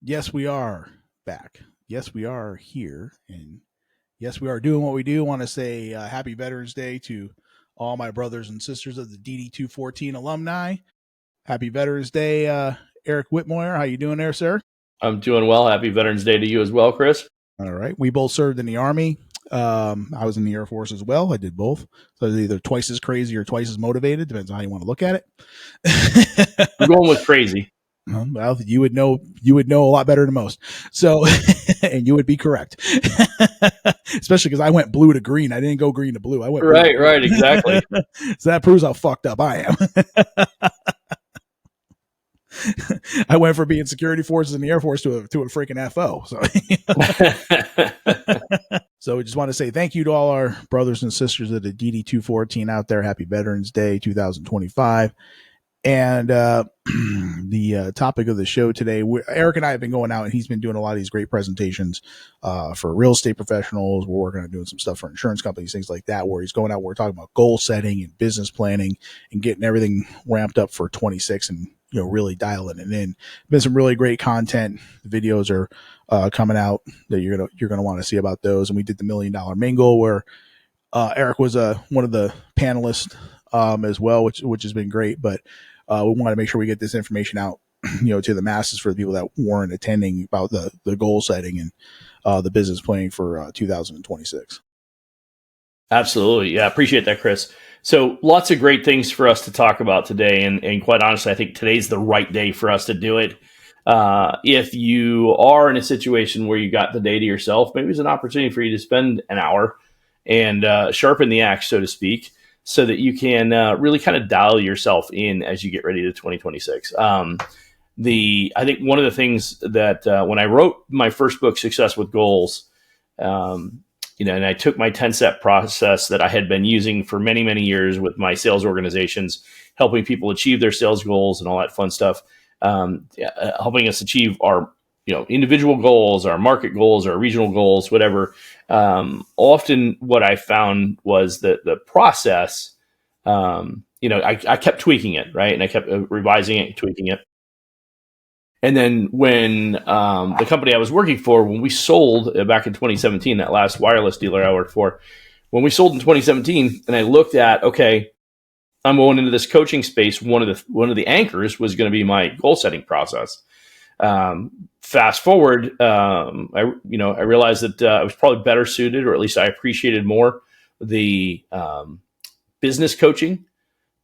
Yes, we are back. Yes, we are here. And yes, we are doing what we do. I want to say happy Veterans Day to all my brothers and sisters of the DD214 alumni. Happy Veterans Day, Eric Whitmore. How you doing there, sir? I'm doing well. Happy Veterans Day to you as well, Chris. All right. We both served in the Army. I was in the Air Force as well. I did both. So either twice as crazy or twice as motivated. Depends on how you want to look at it. I'm going with crazy. Well, you would know a lot better than most. So, and you would be correct, especially because I went blue to green. I didn't go green to blue. I went right, exactly. So that proves how fucked up I am. I went from being security forces in the Air Force to a freaking FO. So we just want to say thank you to all our brothers and sisters of the DD214 out there. Happy Veterans Day 2025. And the topic of the show today, Eric and I have been going out, and he's been doing a lot of these great presentations for real estate professionals. We're working on doing some stuff for insurance companies, things like that, where he's going out. We're talking about goal setting and business planning and getting everything ramped up for 26 and, you know, really dialing it in. Been some really great content. The videos are coming out that you're gonna want to see about those. And we did the $1 Million Mingle, where Eric was one of the panelists as well, which has been great. But we want to make sure we get this information out, you know, to the masses for the people that weren't attending about the goal setting and the business planning for 2026. Absolutely. Yeah. Appreciate that, Chris. So lots of great things for us to talk about today. And quite honestly, I think today's the right day for us to do it. If you are in a situation where you got the day to yourself, maybe it's an opportunity for you to spend an hour and sharpen the axe, so to speak, so that you can really kind of dial yourself in as you get ready to 2026. I think one of the things that when I wrote my first book, Success with Goals, and I took my 10-step process that I had been using for many, many years with my sales organizations, helping people achieve their sales goals and all that fun stuff, helping us achieve our individual goals, our market goals, our regional goals, whatever. Often what I found was that the process, I kept tweaking it, right? And I kept revising it, tweaking it. And then when the company I was working for, when we sold back in 2017, that last wireless dealer I worked for, when we sold in 2017, and I looked at, okay, I'm going into this coaching space. One of the anchors was going to be my goal setting process. Fast forward, I realized that I was probably better suited, or at least I appreciated more the business coaching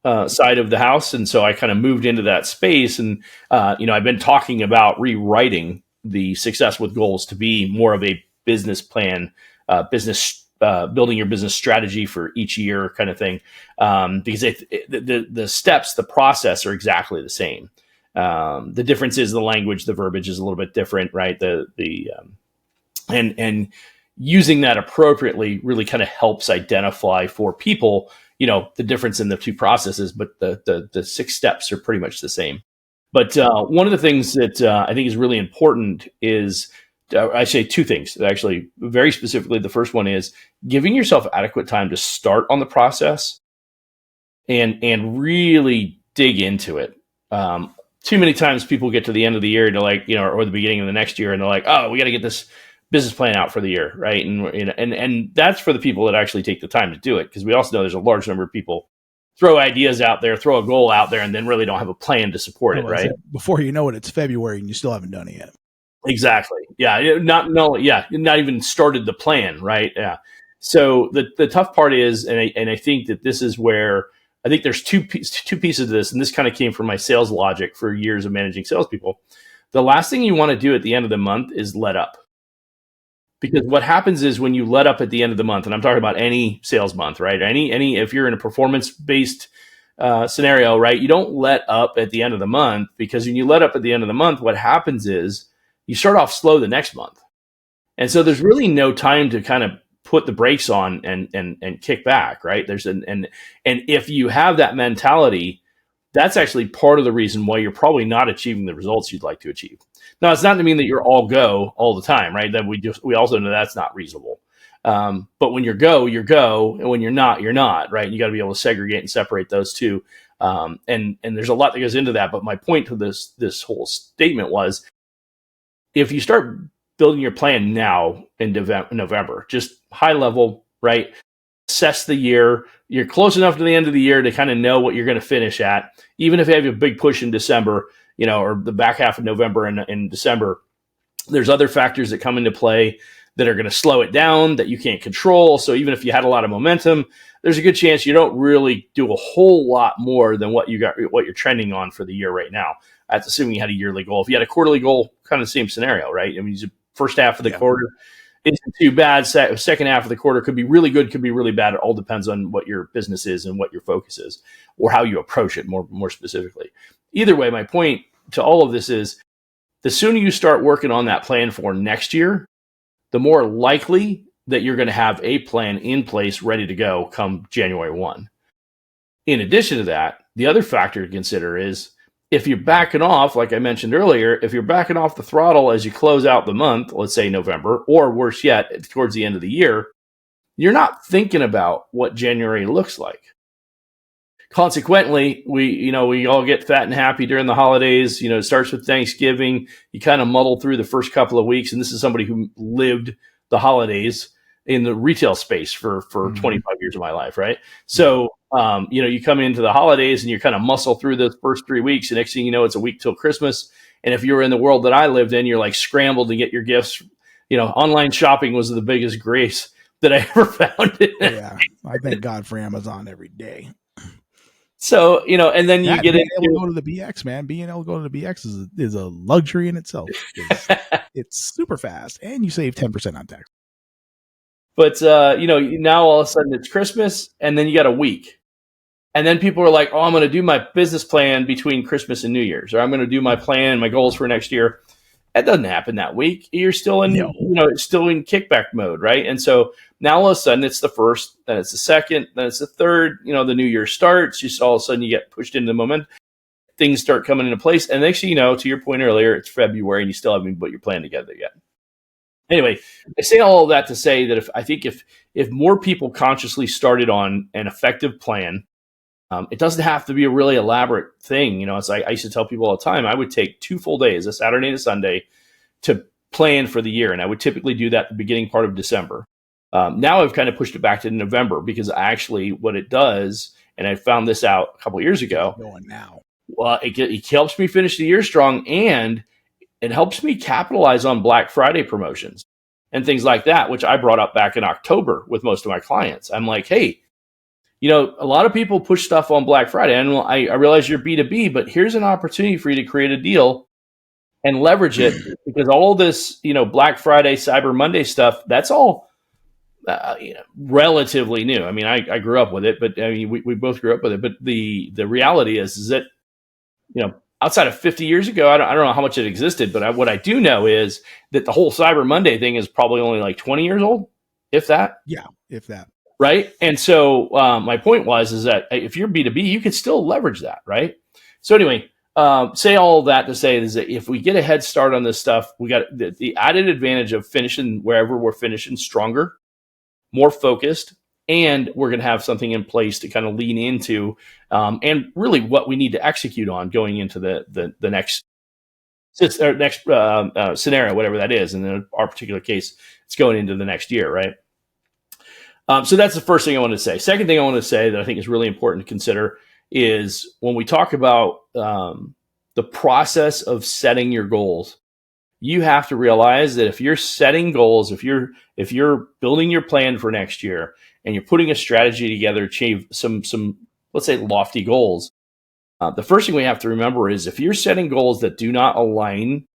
side of the house. And so I kind of moved into that space. And, I've been talking about rewriting the Success with Goals to be more of a business plan, building your business strategy for each year kind of thing. Because the steps, the process are exactly the same. The difference is the language, the verbiage is a little bit different, right? And using that appropriately really kind of helps identify for people, the difference in the two processes, but the 6 steps are pretty much the same. But one of the things that I think is really important is, I say 2 things, actually, very specifically. The first one is giving yourself adequate time to start on the process and really dig into it. Too many times people get to the end of the year and they're like, or the beginning of the next year, and they're like, oh, we got to get this business plan out for the year, right? And that's for the people that actually take the time to do it, because we also know there's a large number of people throw ideas out there, throw a goal out there, and then really don't have a plan to support it, right? Before you know it, it's February and you still haven't done it yet. Exactly. Yeah. Not even started the plan, right? Yeah. So the tough part is, and I think that this is where I think there's two pieces of this, and this kind of came from my sales logic for years of managing salespeople. The last thing you want to do at the end of the month is let up. Because what happens is when you let up at the end of the month, and I'm talking about any sales month, right? Any if you're in a performance-based scenario, right? You don't let up at the end of the month, because when you let up at the end of the month, what happens is you start off slow the next month. And so there's really no time to kind of put the brakes on and kick back, right? And if you have that mentality, that's actually part of the reason why you're probably not achieving the results you'd like to achieve. Now, it's not to mean that you're all go all the time, right? That we also know that's not reasonable. But when you're go, and when you're not, right? And you got to be able to segregate and separate those two. And there's a lot that goes into that. But my point to this whole statement was, if you start building your plan now in November, just high level, right? Assess the year. You're close enough to the end of the year to kind of know what you're going to finish at. Even if you have a big push in December, or the back half of November and in December, there's other factors that come into play that are going to slow it down that you can't control. So even if you had a lot of momentum, there's a good chance you don't really do a whole lot more than what you're trending on for the year right now. That's assuming you had a yearly goal. If you had a quarterly goal, kind of the same scenario, right? I mean, the first half of the quarter isn't too bad. Second half of the quarter could be really good, could be really bad. It all depends on what your business is and what your focus is, or how you approach it more specifically. Either way, my point to all of this is the sooner you start working on that plan for next year, the more likely that you're going to have a plan in place ready to go come January 1. In addition to that, the other factor to consider is if you're backing off, like I mentioned earlier, if you're backing off the throttle as you close out the month, let's say November, or worse yet, towards the end of the year, you're not thinking about what January looks like. Consequently, we all get fat and happy during the holidays. It starts with Thanksgiving. You kind of muddle through the first couple of weeks. And this is somebody who lived the holidays in the retail space for 25 years of my life, right? So, you come into the holidays and you kind of muscle through those first 3 weeks. And next thing you know, it's a week till Christmas. And if you were in the world that I lived in, you're like scrambled to get your gifts. Online shopping was the biggest grace that I ever found. Yeah, I thank God for Amazon every day. So, and then you get able to go to the BX, man. Being able to go to the BX is a luxury in itself. It's super fast, and you save 10% on tax. But, now all of a sudden it's Christmas, and then you got a week. And then people are like, oh, I'm going to do my business plan between Christmas and New Year's, or I'm going to do my plan, my goals for next year. That doesn't happen that week. You're still in, still in kickback mode, right? And so now all of a sudden it's the first, then it's the second, then it's the third. The new year starts. Just all of a sudden you get pushed into the moment. Things start coming into place, and next thing you know, to your point earlier, it's February and you still haven't put your plan together yet. Anyway, I say all of that to say that if more people consciously started on an effective plan, it doesn't have to be a really elaborate thing. It's like I used to tell people all the time, I would take 2 full days, a Saturday and a Sunday, to plan for the year. And I would typically do that at the beginning part of December. Now I've kind of pushed it back to November because actually what it does, and I found this out a couple of years ago. Going now. Well, it helps me finish the year strong, and it helps me capitalize on Black Friday promotions and things like that, which I brought up back in October with most of my clients. I'm like, hey, a lot of people push stuff on Black Friday. And I realize you're B2B, but here's an opportunity for you to create a deal and leverage it, because all this, Black Friday, Cyber Monday stuff, that's all relatively new. I mean, I grew up with it, but I mean, we both grew up with it. But the reality is that, outside of 50 years ago, I don't know how much it existed, but what I do know is that the whole Cyber Monday thing is probably only like 20 years old, if that. Yeah, if that. Right. And so my point is that if you're B2B, you could still leverage that. Right. So anyway, say all of that to say is that if we get a head start on this stuff, we got the added advantage of finishing wherever we're finishing stronger, more focused, and we're going to have something in place to kind of lean into and really what we need to execute on going into the next scenario, whatever that is. And in our particular case, it's going into the next year. Right. So that's the first thing I want to say. Second thing I want to say that I think is really important to consider is when we talk about the process of setting your goals, you have to realize that if you're setting goals, if you're building your plan for next year and you're putting a strategy together to achieve some let's say lofty goals, the first thing we have to remember is if you're setting goals that do not align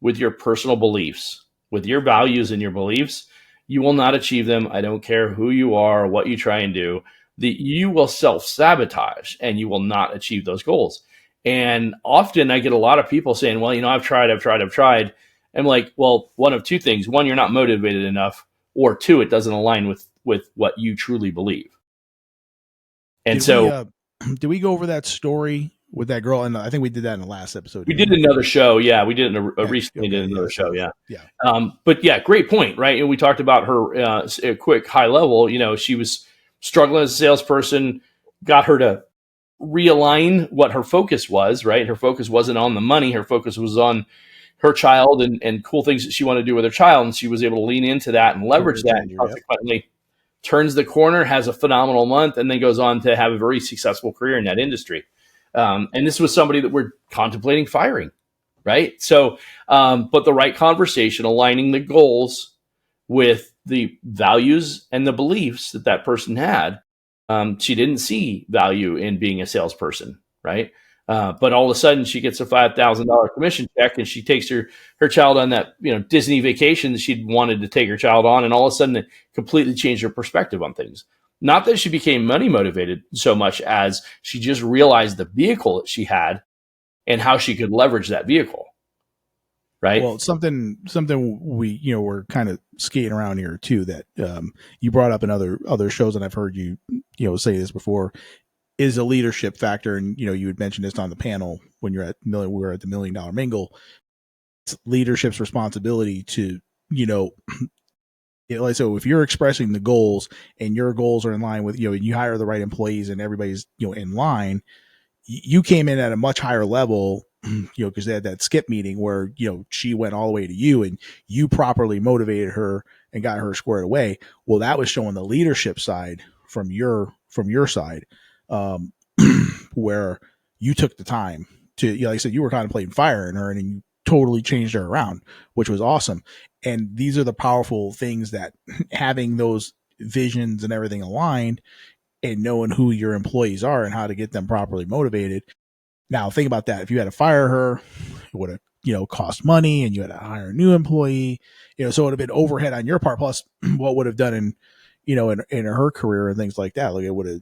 with your personal beliefs, with your values and your beliefs, you will not achieve them. I don't care who you are or what you try and do. You will self-sabotage and you will not achieve those goals. And often I get a lot of people saying, well, I've tried. I'm like, well, one of two things. One, you're not motivated enough, or two, it doesn't align with what you truly believe. And did we go over that story with that girl? And I think we did that in the last episode. We did another show. Yeah, we did recently did another show. Yeah. But yeah, great point. Right. And we talked about her a quick high level. She was struggling as a salesperson, got her to realign what her focus was. Right. Her focus wasn't on the money. Her focus was on her child and cool things that she wanted to do with her child. And she was able to lean into that and leverage Career that, and changer. Yep. consequently turns the corner, has a phenomenal month, and then goes on to have a very successful career in that industry. And this was somebody that we're contemplating firing, right? So, but the right conversation, aligning the goals with the values and the beliefs that that person had. She didn't see value in being a salesperson, right? But all of a sudden, she gets a $5,000 commission check, and she takes her child on that Disney vacation that she'd wanted to take her child on, and all of a sudden, it completely changed her perspective on things. Not that she became money motivated so much as she just realized the vehicle that she had and how she could leverage that vehicle, right? Well, something we we're kind of skating around here too, that you brought up in other shows, and I've heard you say this before, is a leadership factor. And you had mentioned this on the panel when we were at the $1 Million Mingle. It's leadership's responsibility to so if you're expressing the goals and your goals are in line with and you hire the right employees and everybody's in line, you came in at a much higher level, because they had that skip meeting where, she went all the way to you and you properly motivated her and got her squared away. Well, that was showing the leadership side from your side, where you took the time to, like I said, you were contemplating firing her and you totally changed her around, which was awesome. And these are the powerful things that having those visions and everything aligned and knowing who your employees are and how to get them properly motivated. Now think about that. If you had to fire her, it would have, cost money, and you had to hire a new employee, so it would have been overhead on your part, plus what would have done in her career and things like that. Like it would have,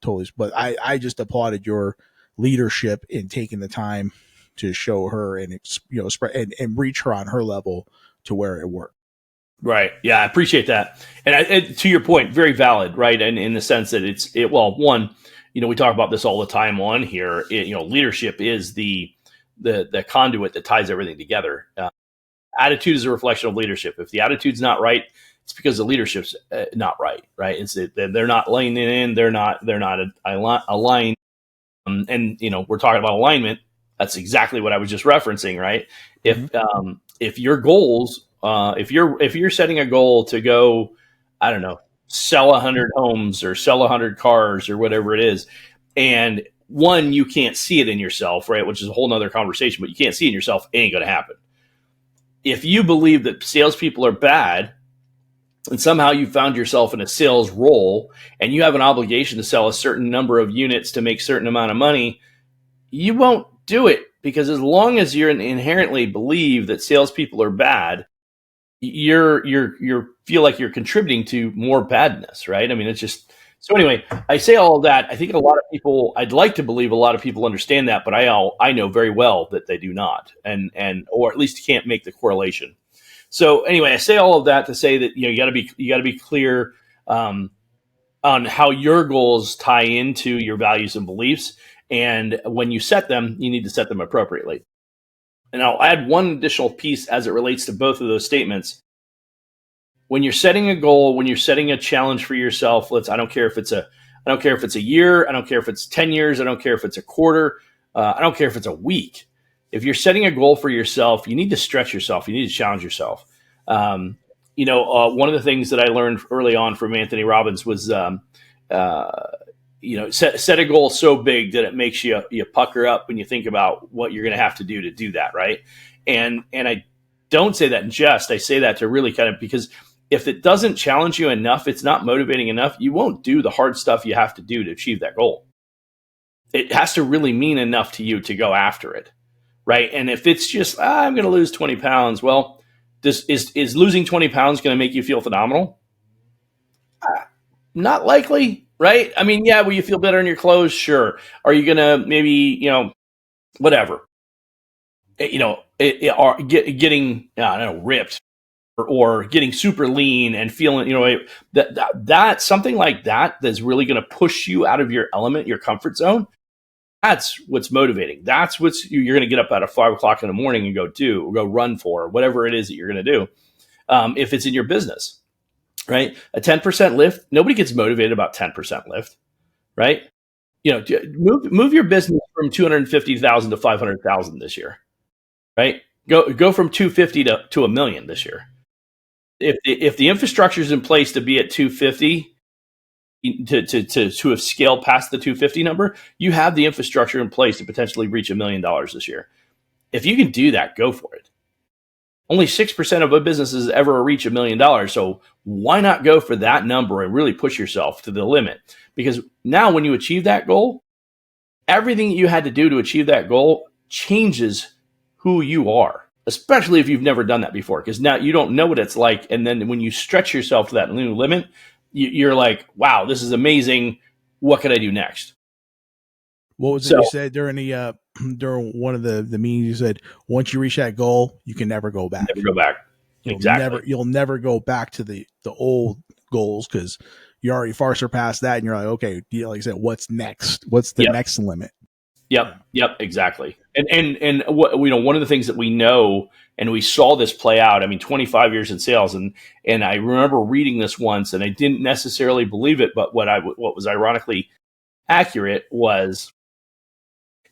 totally, but I just applauded your leadership in taking the time to show her and, spread and reach her on her level to where it worked. Right. Yeah, I appreciate that. And to your point, very valid, right? And in the sense that one, we talk about this all the time on here. Leadership is the conduit that ties everything together. Attitude is a reflection of leadership. If the attitude's not right, it's because the leadership's not right, right? It's they're not laying it in. They're not aligned. And we're talking about alignment. That's exactly what I was just referencing, right? If your goals, if you're setting a goal to go, I don't know, sell 100 homes or sell 100 cars or whatever it is, and one, you can't see it in yourself, right? Which is a whole nother conversation, but you can't see it in yourself, it ain't going to happen. If you believe that salespeople are bad, and somehow you found yourself in a sales role and you have an obligation to sell a certain number of units to make a certain amount of money, you won't do it, because as long as you inherently believe that salespeople are bad, you're feel like you're contributing to more badness, right? I mean, it's just so. Anyway, I say all of that. I think I'd like to believe a lot of people understand that, but I know very well that they do not, and or at least can't make the correlation. So anyway, I say all of that to say that you got to be clear on how your goals tie into your values and beliefs. And when you set them, you need to set them appropriately. And I'll add one additional piece as it relates to both of those statements. When you're setting a goal, when you're setting a challenge for yourself, I don't care if it's a year, I don't care if it's 10 years, I don't care if it's a quarter, I don't care if it's a week. If you're setting a goal for yourself, you need to stretch yourself. You need to challenge yourself. One of the things that I learned early on from Anthony Robbins was, set a goal so big that it makes you pucker up when you think about what you're going to have to do that, right? And I don't say that in jest. I say that to really kind of, because if it doesn't challenge you enough, it's not motivating enough, you won't do the hard stuff you have to do to achieve that goal. It has to really mean enough to you to go after it, right? And if it's just, I'm going to lose 20 pounds, well, is losing 20 pounds going to make you feel phenomenal? Not likely, right? I mean, yeah, will you feel better in your clothes? Sure. Are you going to maybe, whatever, getting, I don't know, ripped or getting super lean and feeling, that something like that that's really going to push you out of your element, your comfort zone. That's what's motivating. That's you're going to get up at 5 o'clock in the morning and go run for, whatever it is that you're going to do. If it's in your business, right? A 10% lift, nobody gets motivated about 10% lift, right? Move your business from 250,000 to 500,000 this year, right? Go from 250 to a million this year. If the infrastructure is in place to be at 250, to have scaled past the 250 number, you have the infrastructure in place to potentially reach $1 million this year. If you can do that, go for it. Only 6% of businesses ever reach $1 million. So why not go for that number and really push yourself to the limit? Because now when you achieve that goal, everything you had to do to achieve that goal changes who you are, especially if you've never done that before, because now you don't know what it's like. And then when you stretch yourself to that new limit, you're like, wow, this is amazing. What can I do next? What was it you said during the during one of the meetings? You said once you reach that goal, you can never go back. Never go back. You'll never go back to the old goals because you already far surpassed that, and you're like, okay, like I said, what's next? What's the next limit? Yep, exactly. And what, one of the things that we know, and we saw this play out. I mean, 25 years in sales, and I remember reading this once, and I didn't necessarily believe it, but what was ironically accurate was,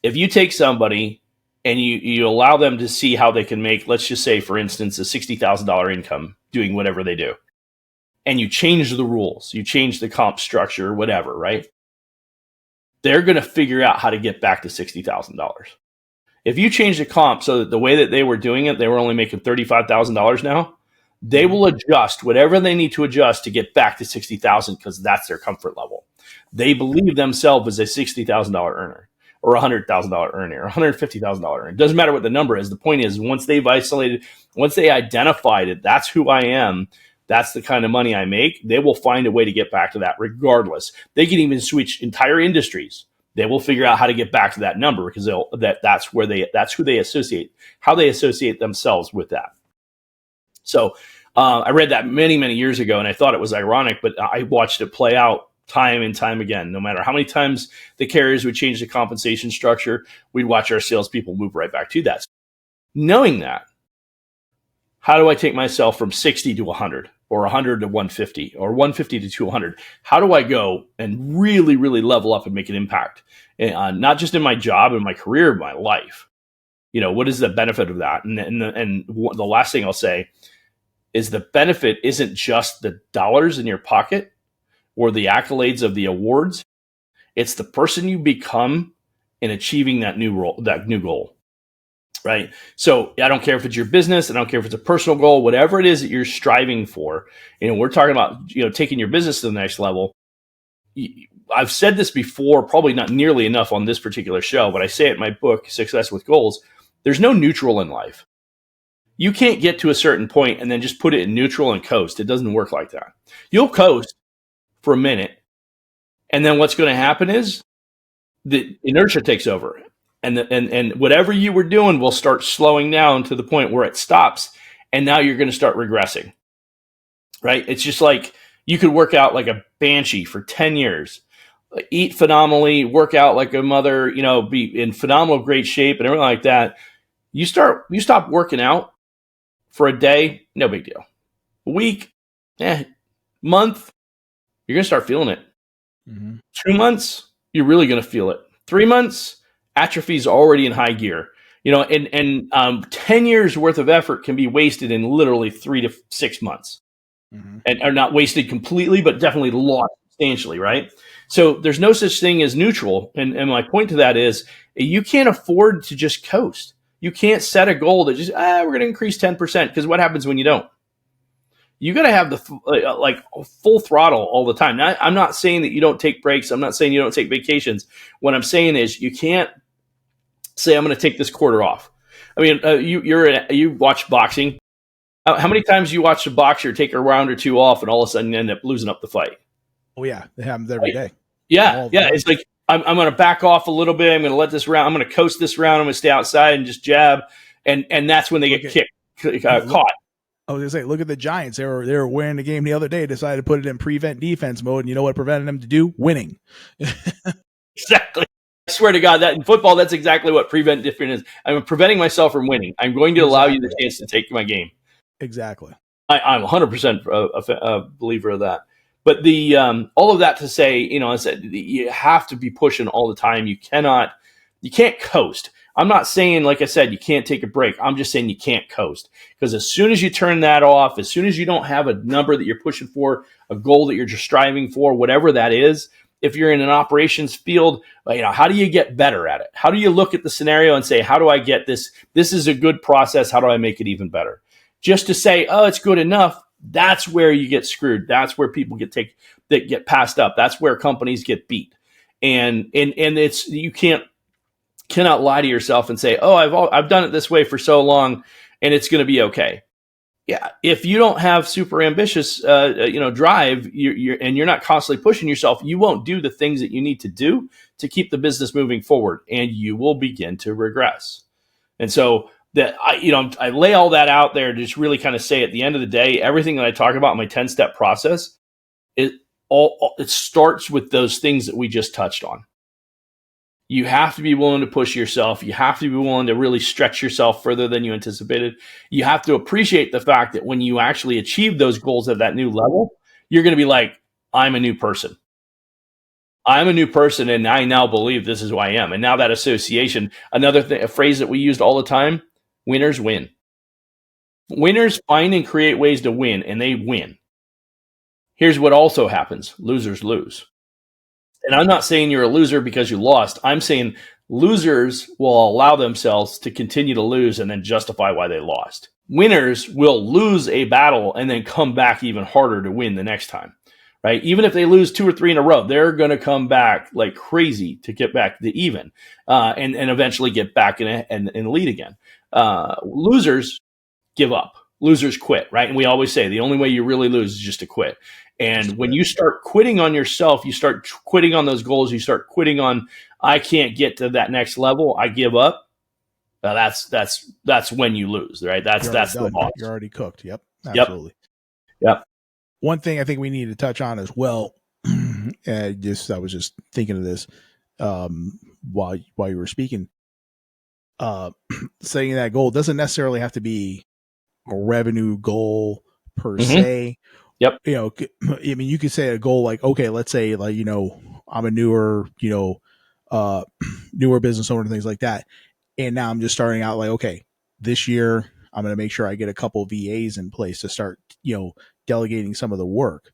if you take somebody and you allow them to see how they can make, let's just say, for instance, a $60,000 income doing whatever they do, and you change the rules, you change the comp structure, whatever, right? They're going to figure out how to get back to $60,000. If you change the comp so that the way that they were doing it, they were only making $35,000 now, they will adjust whatever they need to adjust to get back to $60,000 because that's their comfort level. They believe themselves as a $60,000 earner, or $100,000 earner, or $150,000 earner. It doesn't matter what the number is. The point is, once they identified it, that's who I am, that's the kind of money I make, they will find a way to get back to that regardless. They can even switch entire industries. They will figure out how to get back to that number because that's who they associate, how they associate themselves with that. So I read that many, many years ago, and I thought it was ironic, but I watched it play out time and time again. No matter how many times the carriers would change the compensation structure, we'd watch our salespeople move right back to that. Knowing that, how do I take myself from 60 to 100, or 100 to 150, or 150 to 200? How do I go and really, really level up and make an impact, not just in my job and my career, but my life? What is the benefit of that? And the last thing I'll say is the benefit isn't just the dollars in your pocket or the accolades of the awards. It's the person you become in achieving that new goal, right? So I don't care if it's your business, I don't care if it's a personal goal, whatever it is that you're striving for. We're talking about taking your business to the next level. I've said this before, probably not nearly enough on this particular show, but I say it in my book, Success with Goals. There's no neutral in life. You can't get to a certain point and then just put it in neutral and coast. It doesn't work like that. You'll coast for a minute, and then what's going to happen is the inertia takes over, and whatever you were doing will start slowing down to the point where it stops, and now you're going to start regressing, right? It's just like you could work out like a banshee for 10 years, eat phenomenally, work out like a mother, be in phenomenal great shape and everything like that. You stop working out for a day, no big deal. A week, month, you're going to start feeling it. Mm-hmm. 2 months, you're really going to feel it. 3 months, atrophy's already in high gear. 10 years worth of effort can be wasted in literally 3 to 6 months. Mm-hmm. And are not wasted completely, but definitely lost substantially, right? So there's no such thing as neutral. And my point to that is, you can't afford to just coast. You can't set a goal that just, we're going to increase 10%, because what happens when you don't? You got to have the full throttle all the time. Now, I'm not saying that you don't take breaks. I'm not saying you don't take vacations. What I'm saying is, you can't say, I'm going to take this quarter off. I mean, you watch boxing. How many times you watch a boxer take a round or two off and all of a sudden end up losing up the fight? Oh yeah, it happens every day. Yeah. It's like, I'm going to back off a little bit. I'm going to let this round. I'm going to coast this round. I'm going to stay outside and just jab, and that's when they get caught. I was going to say, look at the Giants. They were winning the game the other day, decided to put it in prevent defense mode, and you know what prevented them to do? Winning. Exactly. I swear to God, that in football, that's exactly what prevent defense is. I'm preventing myself from winning. I'm going to allow you the chance to take my game. Exactly. I'm 100% a believer of that. But the all of that to say, I said, you have to be pushing all the time. You can't coast. I'm not saying, like I said, you can't take a break. I'm just saying you can't coast, because as soon as you turn that off, as soon as you don't have a number that you're pushing for, a goal that you're just striving for, whatever that is, if you're in an operations field, how do you get better at it? How do you look at the scenario and say, how do I get this? This is a good process. How do I make it even better? Just to say, oh, it's good enough. That's where you get screwed. That's where people get passed up. That's where companies get beat. And it's, you cannot lie to yourself and say, oh, I've done it this way for so long and it's going to be okay. Yeah, if you don't have super ambitious, drive, you're not constantly pushing yourself, you won't do the things that you need to do to keep the business moving forward, and you will begin to regress. And so I lay all that out there to just really kind of say, at the end of the day, everything that I talk about in my 10-step process, it starts with those things that we just touched on. You have to be willing to push yourself. You have to be willing to really stretch yourself further than you anticipated. You have to appreciate the fact that when you actually achieve those goals at that new level, you're going to be like, I'm a new person. I'm a new person, and I now believe this is who I am. And now that association, another thing, a phrase that we used all the time, winners win. Winners find and create ways to win, and they win. Here's what also happens. Losers lose. And I'm not saying you're a loser because you lost. I'm saying losers will allow themselves to continue to lose and then justify why they lost. Winners will lose a battle and then come back even harder to win the next time, right? Even if they lose 2 or 3 in a row, they're going to come back like crazy to get back to even and eventually get back and lead again. Losers give up. Losers quit, right? And we always say the only way you really lose is just to quit. And when you start quitting on yourself, you start quitting on those goals, you start quitting on, I can't get to that next level, I give up. That's when you lose, right? That's the loss. You're already cooked. Yep. Absolutely. Yep. One thing I think we need to touch on as well, I was just thinking of this while you were speaking. Setting that goal doesn't necessarily have to be a revenue goal per se. Yep. I mean, you could say a goal like, okay, let's say like, I'm a newer business owner and things like that. And now I'm just starting out like, okay, this year I'm going to make sure I get a couple VAs in place to start, delegating some of the work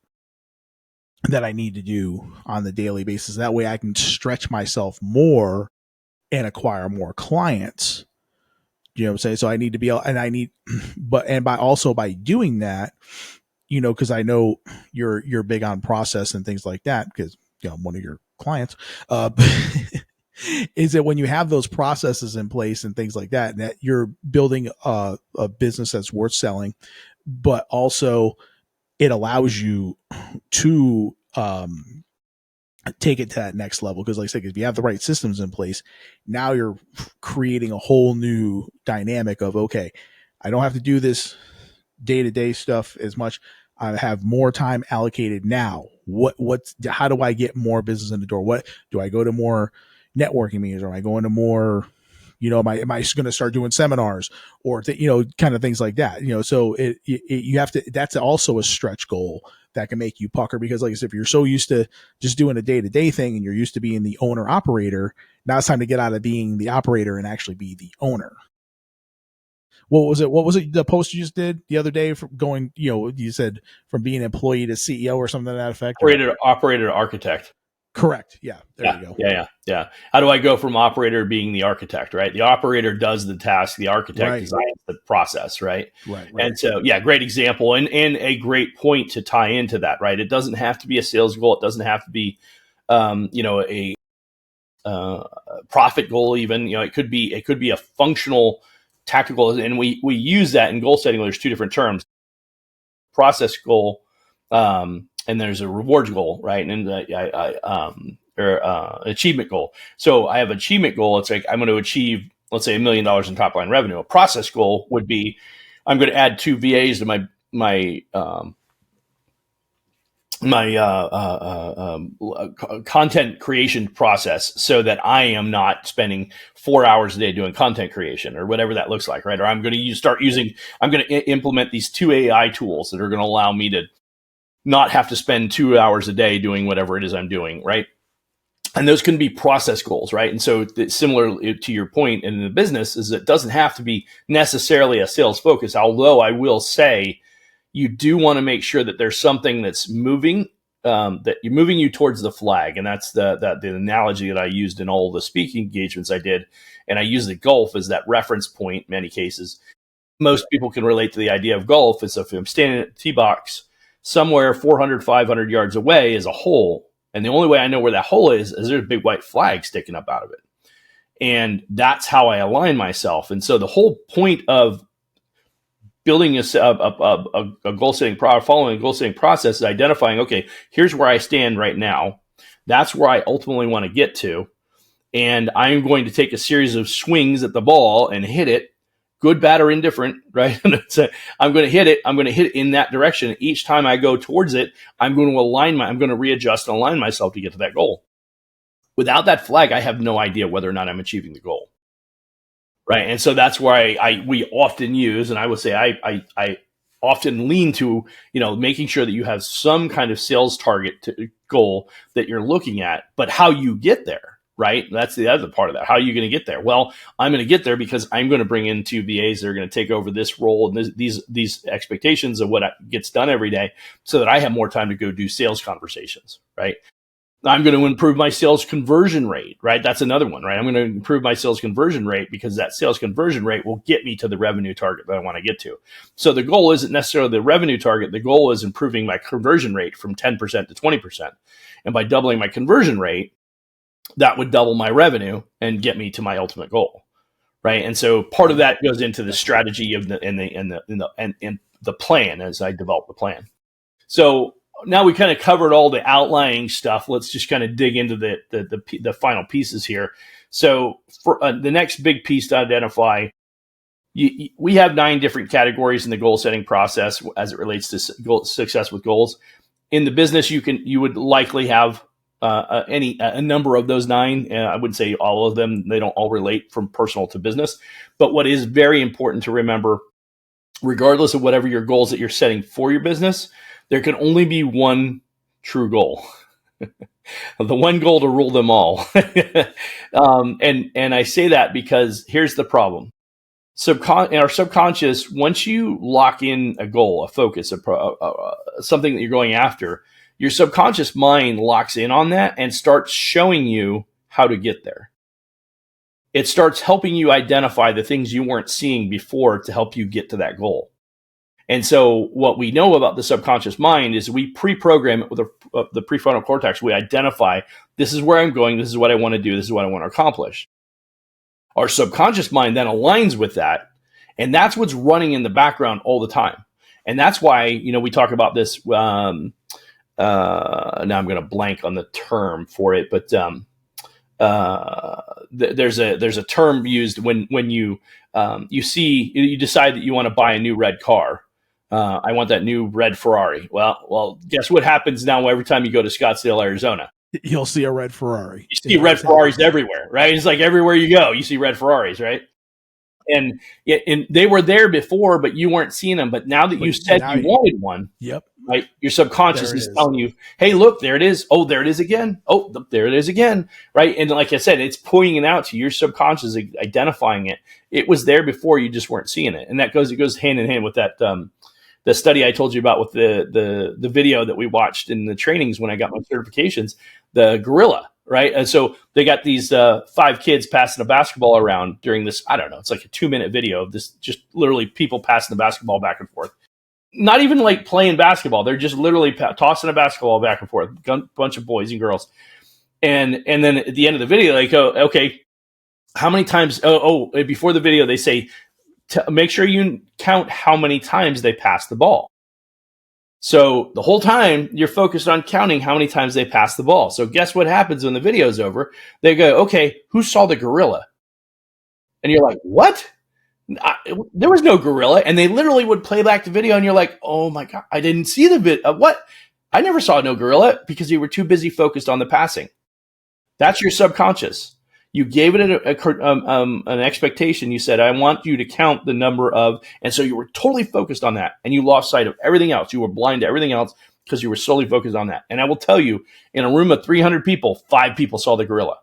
that I need to do on the daily basis. That way I can stretch myself more and acquire more clients. You know what I'm saying? So I need to be able, and I need, by doing that, because I know you're big on process and things like that, because I'm one of your clients, is that when you have those processes in place and things like that, and that you're building a business that's worth selling, but also it allows you to take it to that next level. Because like I said, if you have the right systems in place, now you're creating a whole new dynamic of, okay, I don't have to do this day-to-day stuff as much. I have more time allocated now. How do I get more business in the door? What do I go to more networking meetings, or am I going to more, am I going to start doing seminars or, kind of things like that, so you have to, that's also a stretch goal that can make you pucker, because like I said, if you're so used to just doing a day-to-day thing and you're used to being the owner operator, now it's time to get out of being the operator and actually be the owner. What was it? The post you just did the other day from going, you said from being employee to CEO or something to that effect? Operator to architect. Correct. Yeah. There you go. Yeah. How do I go from operator being the architect, right? The operator does the task. The architect designs the process, right? Right. And so, great example and a great point to tie into that, right? It doesn't have to be a sales goal. It doesn't have to be, a profit goal even. It could be a functional tactical, and we use that in goal setting. There's 2 different terms: process goal, and there's a rewards goal, right? And achievement goal. So I have achievement goal. It's like I'm going to achieve, let's say, $1 million in top line revenue. A process goal would be I'm going to add 2 VAs to my content creation process, so that I am not spending 4 hours a day doing content creation or whatever that looks like, right? Or I'm going to implement these 2 AI tools that are going to allow me to not have to spend 2 hours a day doing whatever it is I'm doing, right? And those can be process goals, right? And so similar to your point in the business is it doesn't have to be necessarily a sales focus, although I will say you do want to make sure that there's something that's moving, that you're moving you towards the flag. And that's the analogy that I used in all the speaking engagements I did. And I use the golf as that reference point in many cases. Most people can relate to the idea of golf. Is if I'm standing at the tee box somewhere 400, 500 yards away is a hole. And the only way I know where that hole is there's a big white flag sticking up out of it. And that's how I align myself. And so the whole point of building a goal setting following a goal setting process is identifying, okay, here's where I stand right now. That's where I ultimately want to get to. And I'm going to take a series of swings at the ball and hit it, good, bad, or indifferent, right? So I'm going to hit it. I'm going to hit it in that direction. Each time I go towards it, I'm going to readjust and align myself to get to that goal. Without that flag, I have no idea whether or not I'm achieving the goal. Right. And so that's why we often use, and I would say I often lean to, making sure that you have some kind of sales target goal that you're looking at, but how you get there, right? That's the other part of that. How are you going to get there? Well, I'm going to get there because I'm going to bring in 2 VAs that are going to take over this role and these expectations of what gets done every day so that I have more time to go do sales conversations, right? I'm going to improve my sales conversion rate, right? That's another one, right? I'm going to improve my sales conversion rate because that sales conversion rate will get me to the revenue target that I want to get to. So the goal isn't necessarily the revenue target. The goal is improving my conversion rate from 10% to 20%. And by doubling my conversion rate, that would double my revenue and get me to my ultimate goal, right? And so part of that goes into the strategy of the plan as I develop the plan. So now we kind of covered all the outlying stuff. Let's just kind of dig into the final pieces here. So for the next big piece to identify, we have 9 different categories in the goal setting process as it relates to success with goals. In the business, you would likely have a number of those 9. I wouldn't say all of them. They don't all relate from personal to business. But what is very important to remember, regardless of whatever your goals that you're setting for your business, there can only be one true goal. The one goal to rule them all. And I say that because here's the problem. In our subconscious, once you lock in a goal, a focus, something that you're going after, your subconscious mind locks in on that and starts showing you how to get there. It starts helping you identify the things you weren't seeing before to help you get to that goal. And so what we know about the subconscious mind is we pre-program it with the prefrontal cortex. We identify, this is where I'm going, this is what I want to do, this is what I want to accomplish. Our subconscious mind then aligns with that, and that's what's running in the background all the time. And that's why, we talk about this, now I'm going to blank on the term for it, but there's a term used when you decide that you want to buy a new red car. I want that new red Ferrari. Well, guess what happens now every time you go to Scottsdale, Arizona? You'll see a red Ferrari. You see red Ferraris everywhere, right? It's like everywhere you go, you see red Ferraris, right? And they were there before, but you weren't seeing them. But now that you said you wanted one, yep, right? Your subconscious is telling you, hey, look, there it is. Oh, there it is again. Oh, there it is again, right? And like I said, it's pointing it out to your subconscious, identifying it. It was there before, you just weren't seeing it. And it goes hand in hand with that the study I told you about with the video that we watched in the trainings when I got my certifications, the gorilla, right? And so they got these 5 kids passing a basketball around during this, I don't know, it's like a 2-minute video of this, just literally people passing the basketball back and forth. Not even like playing basketball. They're just literally tossing a basketball back and forth, bunch of boys and girls. And then at the end of the video, they go, okay, how many times, before the video, they say, make sure you count how many times they pass the ball. So the whole time you're focused on counting how many times they pass the ball. So guess what happens when the video's over? They go, okay, who saw the gorilla? And you're like, what? There was no gorilla. And they literally would play back the video and you're like, oh my God, I didn't see the video. What? I never saw no gorilla because you were too busy focused on the passing. That's your subconscious. You gave it an expectation. You said, I want you to count the number of, and so you were totally focused on that, and you lost sight of everything else. You were blind to everything else because you were solely focused on that. And I will tell you, in a room of 300 people, 5 people saw the gorilla.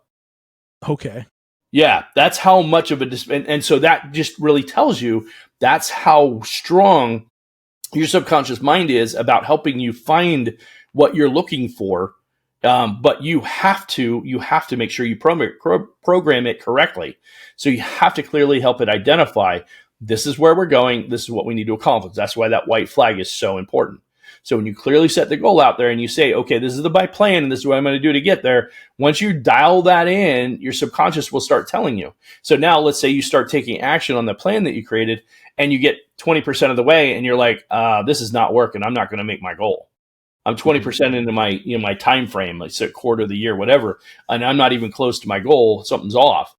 Okay. Yeah, that's how much of and so that just really tells you that's how strong your subconscious mind is about helping you find what you're looking for. But you have to make sure you program it correctly. So you have to clearly help it identify, this is where we're going. This is what we need to accomplish. That's why that white flag is so important. So when you clearly set the goal out there and you say, okay, this is my plan and this is what I'm going to do to get there. Once you dial that in, your subconscious will start telling you. So now let's say you start taking action on the plan that you created and you get 20% of the way and you're like, this is not working. I'm not going to make my goal. I'm 20% into my time frame, like a quarter of the year, whatever, and I'm not even close to my goal. Something's off.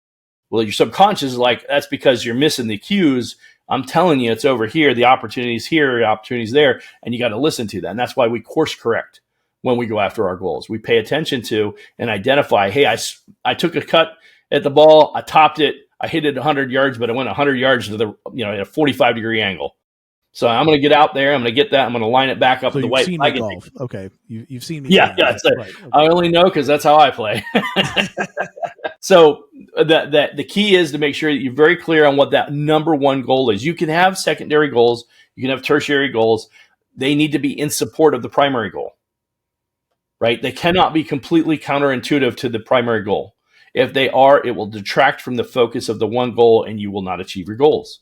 Well, your subconscious is like, that's because you're missing the cues. I'm telling you, it's over here. The opportunity's here, the opportunity's there, and you got to listen to that. And that's why we course correct when we go after our goals. We pay attention to and identify, hey, I took a cut at the ball, I topped it, I hit it 100 yards, but I went 100 yards to the at a 45-degree angle. So I'm going to get out there. I'm going to get that. I'm going to line it back up with the white flag. You've seen me golf. Okay. You've seen me. Yeah. Right, okay. I only know because that's how I play. So the key is to make sure that you're very clear on what that number one goal is. You can have secondary goals. You can have tertiary goals. They need to be in support of the primary goal, right? They cannot be completely counterintuitive to the primary goal. If they are, it will detract from the focus of the one goal and you will not achieve your goals.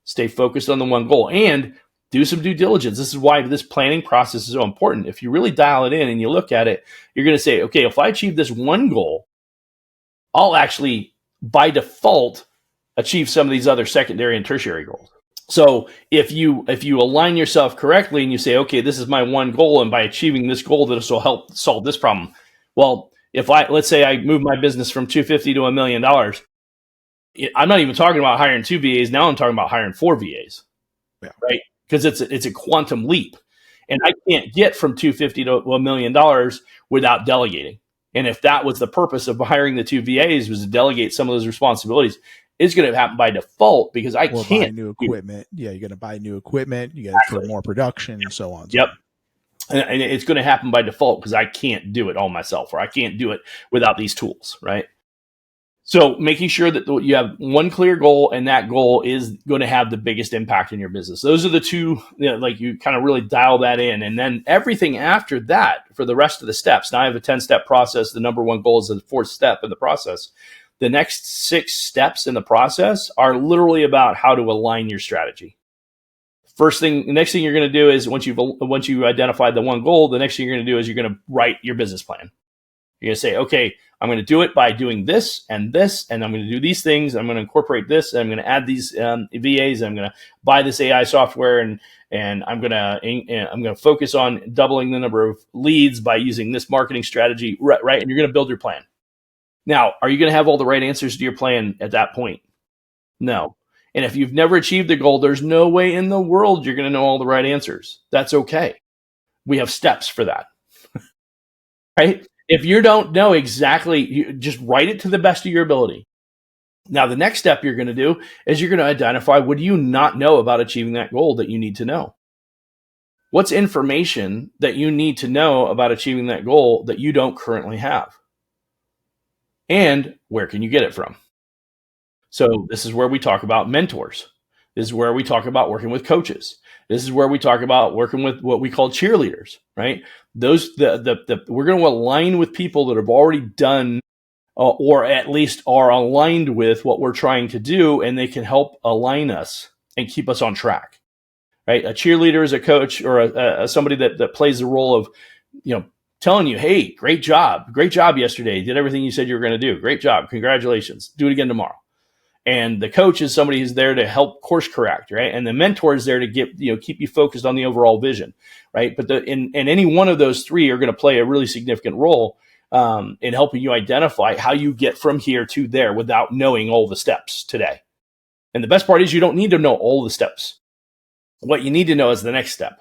Stay focused on the one goal and do some due diligence. This is why this planning process is so important. If you really dial it in and you look at it, you're going to say, okay, if I achieve this one goal, I'll actually, by default, achieve some of these other secondary and tertiary goals. So if you align yourself correctly and you say, okay, this is my one goal, and by achieving this goal, this will help solve this problem. Well, let's say I move my business from $250 to $1 million. I'm not even talking about hiring 2 VAs. Now I'm talking about hiring 4 VAs, right? Because it's a quantum leap. And I can't get from $250 to $1 million without delegating. And if that was the purpose of hiring the 2 VAs, was to delegate some of those responsibilities, it's going to happen by default because I can't. Buy new equipment. Yeah, you're going to buy new equipment. You got for more production and so on. Yep. And it's going to happen by default because I can't do it all myself, or I can't do it without these tools, right? So making sure that you have one clear goal and that goal is going to have the biggest impact in your business. Those are the two, you kind of really dial that in. And then everything after that for the rest of the steps. Now I have a 10-step process. The number one goal is the 4th step in the process. The next 6 steps in the process are literally about how to align your strategy. The next thing you're going to do is once you identified the one goal, the next thing you're going to do is you're going to write your business plan. You're going to say, okay, I'm going to do it by doing this, and I'm going to do these things. I'm going to incorporate this, and I'm going to add these VAs, and I'm going to buy this AI software, and I'm going to focus on doubling the number of leads by using this marketing strategy, right? And you're going to build your plan. Now, are you going to have all the right answers to your plan at that point? No. And if you've never achieved the goal, there's no way in the world you're going to know all the right answers. That's okay. We have steps for that, right? If you don't know exactly, you just write it to the best of your ability. Now, the next step you're going to do is you're going to identify what do you not know about achieving that goal that you need to know. What's information that you need to know about achieving that goal that you don't currently have? And where can you get it from? So this is where we talk about mentors. This is where we talk about working with coaches. This is where we talk about working with what we call cheerleaders, right? We're going to align with people that have already done or at least are aligned with what we're trying to do, and they can help align us and keep us on track, right? A cheerleader is a coach or somebody that plays the role of, telling you, hey, great job yesterday. You did everything you said you were going to do. Great job. Congratulations. Do it again tomorrow. And the coach is somebody who's there to help course correct, right? And the mentor is there to keep you focused on the overall vision, right? But in any one of those 3 are going to play a really significant role in helping you identify how you get from here to there without knowing all the steps today. And the best part is you don't need to know all the steps. What you need to know is the next step.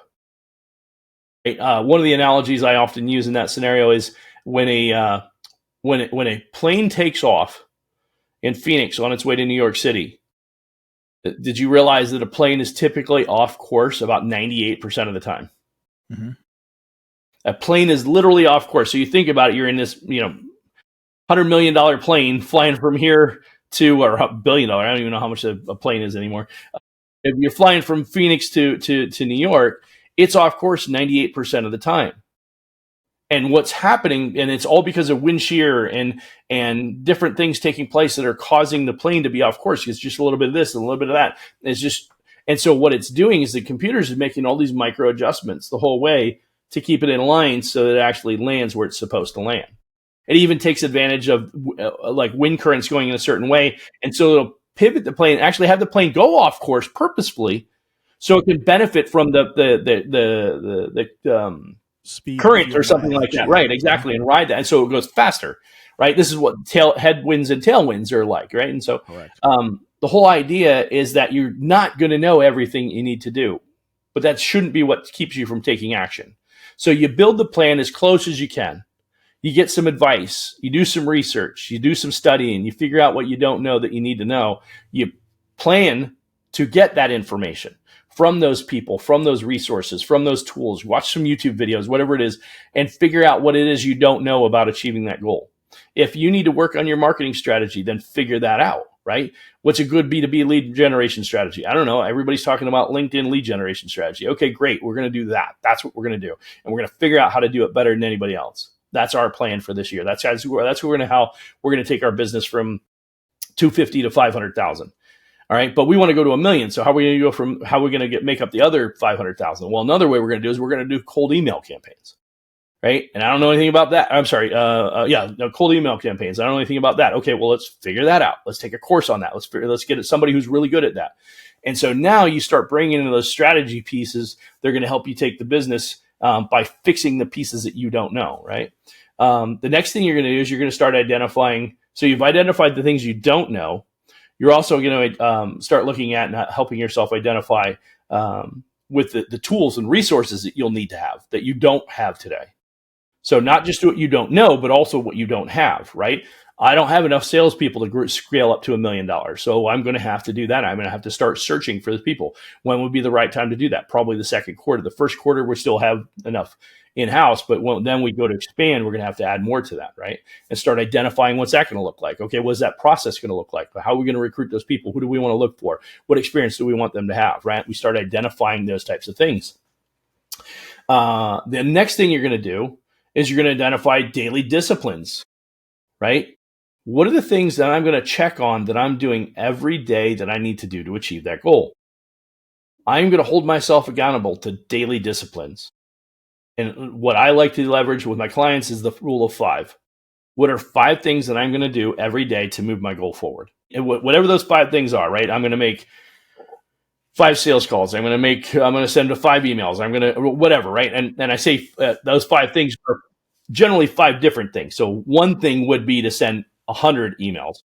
Right? One of the analogies I often use in that scenario is when a plane takes off in Phoenix on its way to New York City. Did you realize that a plane is typically off course about 98% of the time? Mm-hmm. A plane is literally off course. So you think about it, you're in this, $100 million plane flying from here to, or $1 billion. I don't even know how much a plane is anymore. If you're flying from Phoenix to New York, it's off course 98% of the time. And what's happening, and it's all because of wind shear and different things taking place that are causing the plane to be off course. It's just a little bit of this and a little bit of that. And so what it's doing is the computers is making all these micro adjustments the whole way to keep it in line so that it actually lands where it's supposed to land. It even takes advantage of like wind currents going in a certain way, and so it'll pivot the plane, actually have the plane go off course purposefully, so it can benefit from the speed, current or something like that. Right, exactly, and ride that, and so it goes faster. Right, this is what headwinds and tailwinds are like. Right, and so the whole idea is that you're not going to know everything you need to do, but that shouldn't be what keeps you from taking action. So you build the plan as close as you can. You get some advice, you do some research, you do some studying, you figure out what you don't know that you need to know. You plan to get that information from those people, from those resources, from those tools. Watch some YouTube videos, whatever it is, and figure out what it is you don't know about achieving that goal. If you need to work on your marketing strategy, then figure that out, right? What's a good B2B lead generation strategy? I don't know. Everybody's talking about LinkedIn lead generation strategy. Okay, great. We're going to do that. That's what we're going to do. And we're going to figure out how to do it better than anybody else. That's our plan for this year. That's how we're going to take our business from 250 to 500,000. All right, but we want to go to 1 million. So how are we going to make up the other 500,000? Well, another way we're going to do is we're going to do cold email campaigns, right? And I don't know anything about that. I'm sorry, cold email campaigns. I don't know anything about that. Okay, well, let's figure that out. Let's take a course on that. Let's get somebody who's really good at that. And so now you start bringing in those strategy pieces. They're going to help you take the business by fixing the pieces that you don't know, right? The next thing you're going to do is you're going to start identifying. So you've identified the things you don't know. You're also going to start looking at and helping yourself identify with the tools and resources that you'll need to have that you don't have today. So not just what you don't know, but also what you don't have, right? I don't have enough salespeople to scale up to $1 million. So I'm going to have to do that. I'm going to have to start searching for the people. When would be the right time to do that? Probably the second quarter. The first quarter, we still have enough in-house, but then we go to expand, we're going to have to add more to that, right? And start identifying what's that going to look like. Okay, what's that process going to look like? How are we going to recruit those people? Who do we want to look for? What experience do we want them to have, right? We start identifying those types of things. The next thing you're going to do is you're going to identify daily disciplines, right? What are the things that I'm going to check on that I'm doing every day that I need to do to achieve that goal? I'm going to hold myself accountable to daily disciplines. And what I like to leverage with my clients is the rule of 5. What are 5 things that I'm going to do every day to move my goal forward? And whatever those 5 things are, right? I'm going to make 5 sales calls. I'm going to send 5 emails. I'm going to whatever, right? And I say those 5 things are generally 5 different things. So one thing would be to send 100 emails.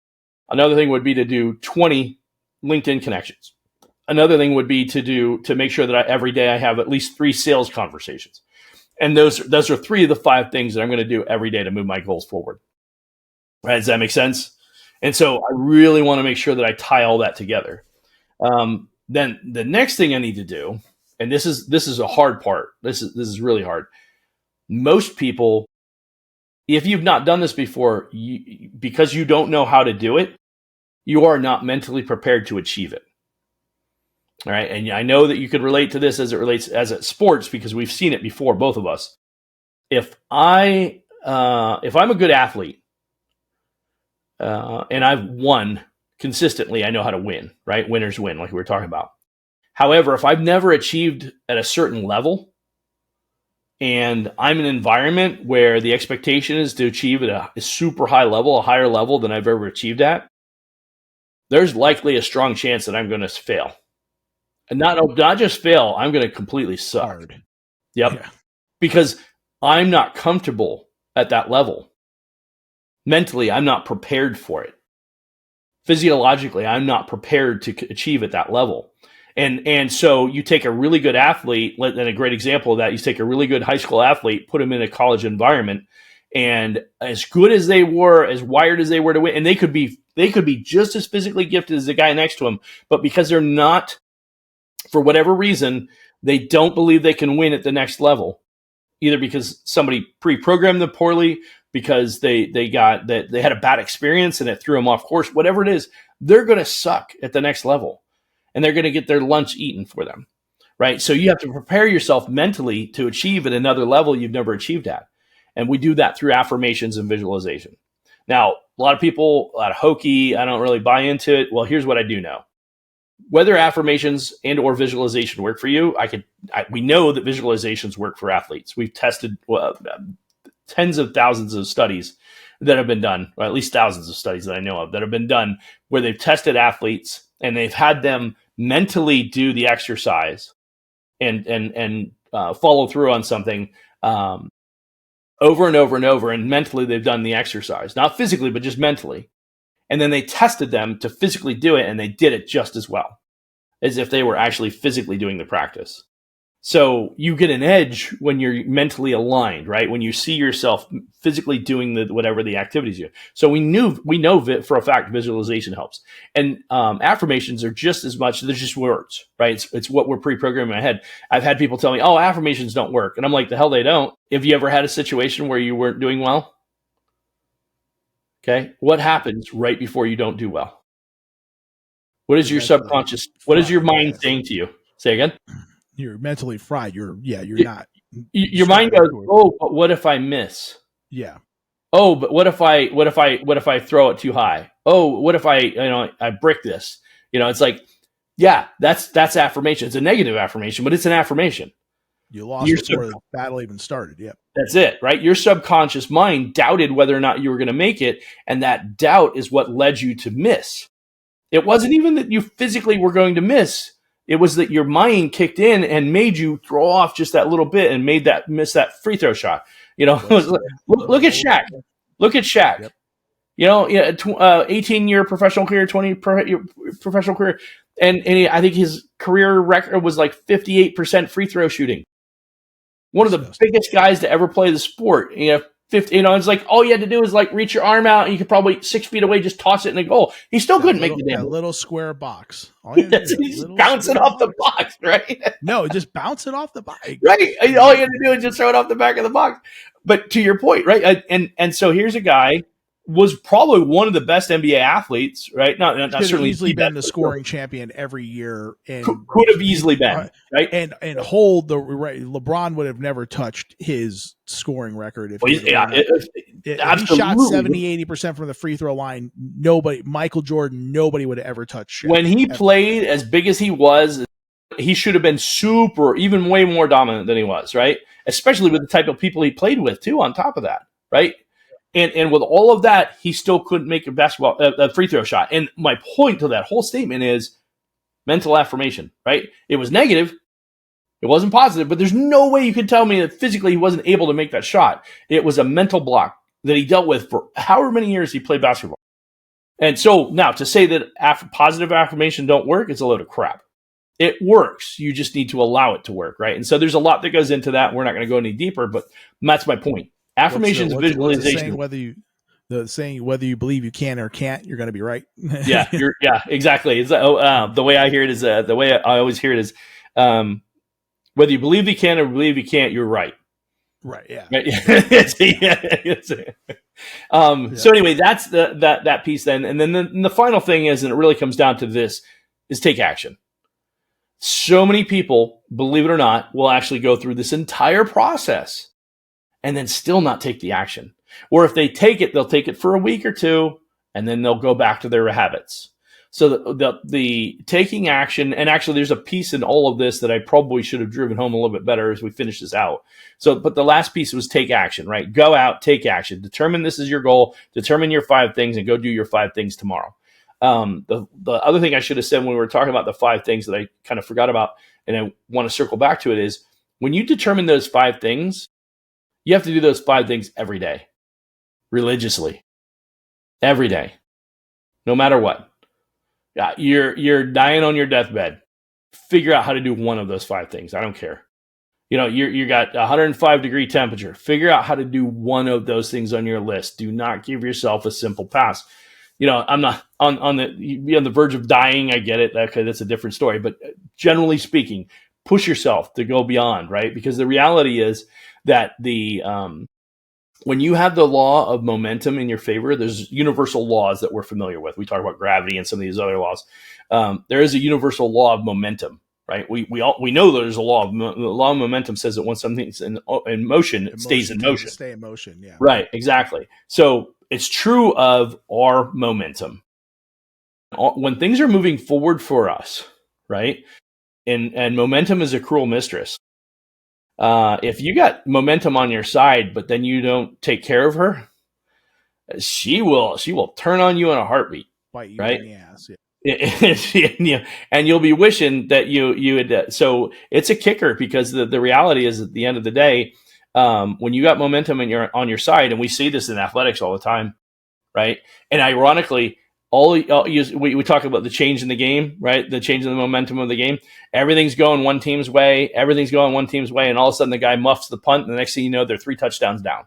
Another thing would be to do 20 LinkedIn connections. Another thing would be to make sure that every day I have at least 3 sales conversations. And those are 3 of the 5 things that I'm going to do every day to move my goals forward. Right? Does that make sense? And so I really want to make sure that I tie all that together. Then the next thing I need to do, and this is a hard part. This is really hard. Most people, if you've not done this before, because you don't know how to do it, you are not mentally prepared to achieve it. All right. And I know that you could relate to this as it relates as at sports, because we've seen it before, both of us. If I'm a good athlete and I've won consistently, I know how to win, right? Winners win, like we were talking about. However, if I've never achieved at a certain level and I'm in an environment where the expectation is to achieve at a super high level, a higher level than I've ever achieved at, there's likely a strong chance that I'm going to fail. And not just fail, I'm going to completely suck. Hard. Yep. Yeah. Because I'm not comfortable at that level. Mentally, I'm not prepared for it. Physiologically, I'm not prepared to achieve at that level. And so you take a really good athlete, and a great example of that, you take a really good high school athlete, put them in a college environment, and as good as they were, as wired as they were to win, and they could be just as physically gifted as the guy next to them, but because they're not, for whatever reason, they don't believe they can win at the next level. either because somebody pre-programmed them poorly, because they had a bad experience and it threw them off course, whatever it is, they're going to suck at the next level, and they're going to get their lunch eaten for them, right? So you have to prepare yourself mentally to achieve at another level you've never achieved at. And we do that through affirmations and visualization. Now, a lot of people, a lot of hokey, I don't really buy into it. Well, here's what I do know. Whether affirmations and or visualization work for you, we know that visualizations work for athletes. We've tested tens of thousands of studies that have been done, or at least thousands of studies that I know of that have been done, where they've tested athletes and they've had them mentally do the exercise and follow through on something over and over and over, and mentally they've done the exercise, not physically, but just mentally. And then they tested them to physically do it, and they did it just as well as if they were actually physically doing the practice. So you get an edge when you're mentally aligned, right? When you see yourself physically doing whatever the activities you. So we know for a fact visualization helps, and affirmations are just as much. They're just words, right? It's what we're pre-programming in my head. I've had people tell me, "Oh, affirmations don't work," and I'm like, "The hell they don't." Have you ever had a situation where you weren't doing well? Okay, what happens right before you don't do well? What is your subconscious? What is your mind saying to you? Say again. You're mentally fried. You're not. Your mind goes, "Oh, but what if I miss?" Yeah. Oh, but what if I throw it too high? Oh, what if I brick this? It's like, yeah, that's affirmation. It's a negative affirmation, but it's an affirmation. You lost before the battle even started. Yep. That's it, right? Your subconscious mind doubted whether or not you were going to make it, and that doubt is what led you to miss. It wasn't even that you physically were going to miss. It was that your mind kicked in and made you throw off just that little bit and miss that free throw shot. Look at Shaq. Look at Shaq. Yep. 18-year professional career, 20 professional career, and I think his career record was like 58% free throw shooting. One of the biggest guys to ever play the sport. It's like all you had to do is like reach your arm out, and you could probably 6 feet away just toss it in the goal. He still couldn't make the damn little square box. Just bounce it off the box, right? No, just bounce it off the bike. Right. All you had to do is just throw it off the back of the box. But to your point, right? And so here's a guy was probably one of the best NBA athletes, right? Not certainly easily been the scoring champion every year, and could have easily been, right? And hold the right. LeBron would have never touched his scoring record if he shot 70-80% from the free throw line. Michael Jordan, nobody would have ever touched. When he played as big as he was, he should have been even way more dominant than he was, right? Especially with the type of people he played with too. On top of that, right? And with all of that, he still couldn't make a free throw shot. And my point to that whole statement is mental affirmation, right? It was negative. It wasn't positive, but there's no way you could tell me that physically he wasn't able to make that shot. It was a mental block that he dealt with for however many years he played basketball. And so now to say that positive affirmation don't work, it's a load of crap. It works. You just need to allow it to work, right? And so there's a lot that goes into that. We're not going to go any deeper, but that's my point. Affirmations, visualization. Whether you believe you can or can't, you're going to be right. Yeah, exactly. It's, the way I hear it is the way I always hear it is whether you believe you can or believe you can't, you're right. Right. Yeah. Right? So anyway, that's that piece then, and then the final thing is, and it really comes down to this, is take action. So many people, believe it or not, will actually go through this entire process and then still not take the action. Or if they take it, they'll take it for a week or two, and then they'll go back to their habits. So the taking action, and actually there's a piece in all of this that I probably should have driven home a little bit better as we finish this out. But the last piece was take action, right? Go out, take action. Determine this is your goal. Determine your 5 things and go do your 5 things tomorrow. The other thing I should have said when we were talking about the 5 things that I kind of forgot about, and I want to circle back to it, is when you determine those 5 things, you have to do those 5 things every day, religiously, every day, no matter what. Yeah, you're dying on your deathbed. Figure out how to do one of those 5 things. I don't care. You got 105 degree temperature. Figure out how to do one of those things on your list. Do not give yourself a simple pass. I'm not on the verge of dying. I get it. Okay, that's a different story. But generally speaking, push yourself to go beyond, right? Because the reality is that when you have the law of momentum in your favor, there's universal laws that we're familiar with. We talk about gravity and some of these other laws. There is a universal law of momentum, right? We know there's a law of momentum says that once something's in motion, it stays in motion. Stay in motion, yeah. Right, exactly. So it's true of our momentum. When things are moving forward for us, right? And momentum is a cruel mistress. If you got momentum on your side, but then you don't take care of her, she will turn on you in a heartbeat, bite you right? in the ass. Yeah. And you'll be wishing that you had. So it's a kicker, because the reality is, at the end of the day, when you got momentum and you're on your side, and we see this in athletics all the time, right? And ironically, we talk about the change in the game, right? The change in the momentum of the game. Everything's going one team's way. And all of a sudden, the guy muffs the punt, and the next thing you know, they're 3 touchdowns down.